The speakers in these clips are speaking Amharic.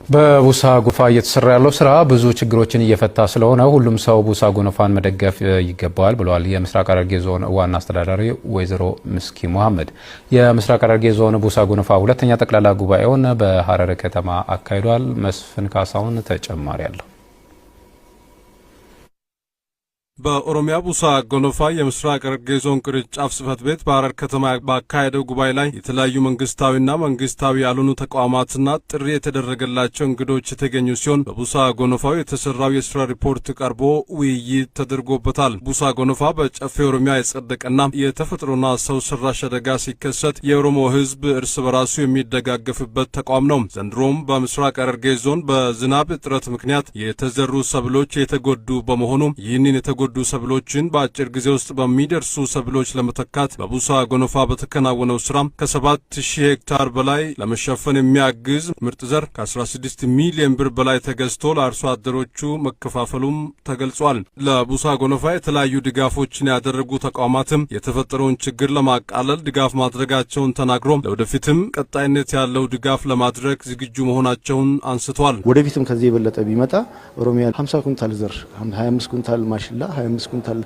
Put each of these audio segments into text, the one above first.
በቡሳ ጎፋ እየተሰራ ያለው ስራ ብዙ ችግሮችን እየፈታ ስለሆነ ሁሉም ሰው ቡሳ ጎፋን መደገፍ ይገባዋል ብለዋል የምስራቅ ሐረርጌ ዞን ዋና አስተዳዳሪ ወይዘሮ ምስኪ መሐመድ። የምስራቅ ሐረርጌ ዞን ቡሳ ጎፋ ሁለተኛ ጠቅላላ ጉባኤውን በሐረር ከተማ አካሂዷል። መስፍን ካሳውን ተጨማሪ አለው። በኦሮሚያ ቡሳ ጎፋ የምስራቅ ሐረርጌ ዞን ቅርንጫፍ ጽሕፈት ቤት በሐረር ከተማ ባካሄደው ጉባኤ ላይ የተለያዩ መንግስታዊና መንግስታዊ ያልሆኑ ተቋማትና ጥሪ የተደረገላቸው እንግዶች የተገኙ ሲሆን በቡሳ ጎፋው የተሰራው የስራ ሪፖርት ቀርቦ ውይይት ተደርጎበታል። ቡሳ ጎፋ በጨፌ ኦሮሚያ የጸደቀና የተፈጥሮና ሰው ሰራሽ አደጋ ሲከሰት የኦሮሞ ሕዝብ እርስ በራሱ የሚደጋገፍበት ተቋም ነው። ዘንድሮም በምስራቅ ሐረርጌ ዞን በዝናብ እጥረት ምክንያት የተዘሩ ሰብሎች የተጎዱ በመሆኑ ይህንን የተጎዱ ሰብሎችን በአጭር ጊዜ ውስጥ በሚደርሱ ሰብሎች ለመተካት በቡሳ ጎፋ በተከናወነው ስራ ከ7000 ሄክታር በላይ ለመሸፈን የሚያግዝ ምርጥ ዘር ከ16 ሚሊዮን ብር በላይ ተገዝቶ ለአርሶ አደሮቹ መከፋፈሉም ተገልጿል። ለቡሳ ጎፋ የተለያዩ ድጋፎችን ያደረጉ ተቋማትም የተፈጠረውን ችግር ለማቃለል ድጋፍ ማድረጋቸውን ተናግሮ ለወደፊትም ቀጣይነት ያለው ድጋፍ ለማድረግ ዝግጁ መሆናቸውን አንስቷል። ወደፊትም ከዚህ የበለጠ ቢመጣ ኦሮሚያ 50 ኩንታል ዘር 25 ኩንታል ማሽላ 25 ኩንታል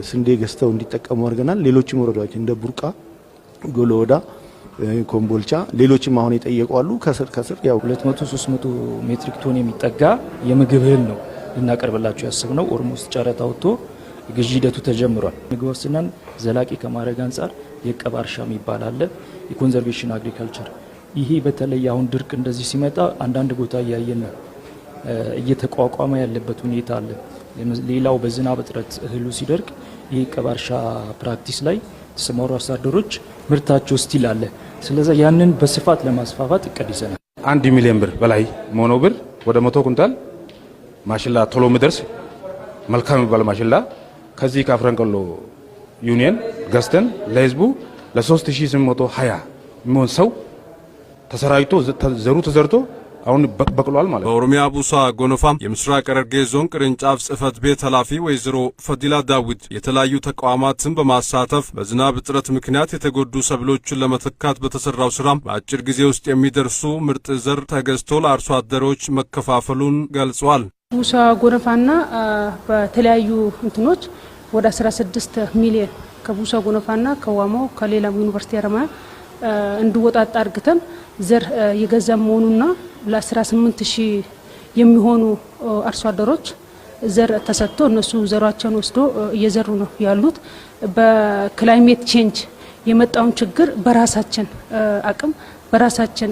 ስንዴ ገዝተው እንዲጠቀሙ አድርገናል። ሌሎችም ወረዳዎች እንደ ቡርቃ፣ ጎሎወዳ፣ ኮምቦልቻ ሌሎችም አሁን የጠየቁ አሉ። ከስር ያው 200-300 ሜትሪክ ቶን የሚጠጋ የምግብ እህል ነው ልናቀርብላቸው ያሰብነው። ኦልሞስት ጨረታ ወጥቶ ግዢ ሂደቱ ተጀምሯል። ምግብ ዋስትናን ዘላቂ ከማድረግ አንጻር የቀባ እርሻ የሚባል አለ፣ የኮንዘርቬሽን አግሪካልቸር። ይሄ በተለይ አሁን ድርቅ እንደዚህ ሲመጣ አንዳንድ ቦታ እያየን እየተቋቋመ ያለበት ሁኔታ አለ። ሌላው በዝናብ እጥረት እህሉ ሲደርቅ ይሄ ቀባ እርሻ ፕራክቲስ ላይ ተሰማሩ አርሶ አደሮች ምርታቸው ስቲል አለ። ስለዚህ ያንን በስፋት ለማስፋፋት እቅድ ይዘናል። 1 ሚሊዮን ብር በላይ ሞኖ ብር ወደ 100 ኩንታል ማሽላ ቶሎ ምድርስ መልካም የሚባል ማሽላ ከዚህ ከአፍረንቀሎ ዩኒየን ገዝተን ለህዝቡ ለ3820 የሚሆን ሰው ተሰራይቶ ዘሩ ተዘርቶ አሁን በቅሏል ማለት ነው። በኦሮሚያ ቡሳ ጎፋ የምስራቅ ሐረርጌ ዞን ቅርንጫፍ ጽሕፈት ቤት ኃላፊ ወይዘሮ ፈዲላ ዳዊት የተለያዩ ተቋማትን በማሳተፍ በዝናብ እጥረት ምክንያት የተጎዱ ሰብሎችን ለመተካት በተሰራው ስራ በአጭር ጊዜ ውስጥ የሚደርሱ ምርጥ ዘር ተገዝቶ ለአርሶ አደሮች መከፋፈሉን ገልጿል። ቡሳ ጎፋና በተለያዩ እንትኖች ወደ 16 ሚሊዮን ከቡሳ ጎፋና ከዋሞ ከሌላ ዩኒቨርሲቲ አረማ እንዲወጣጣ አርግተን ዘር የገዛ መሆኑና ለ18000 የሚሆኑ አርሶ አደሮች ዘር ተሰጥቶ እነሱ ዘራቸውን ወስዶ እየዘሩ ነው ያሉት። በክላይሜት ቼንጅ የመጣውን ችግር በራሳችን አቅም በራሳችን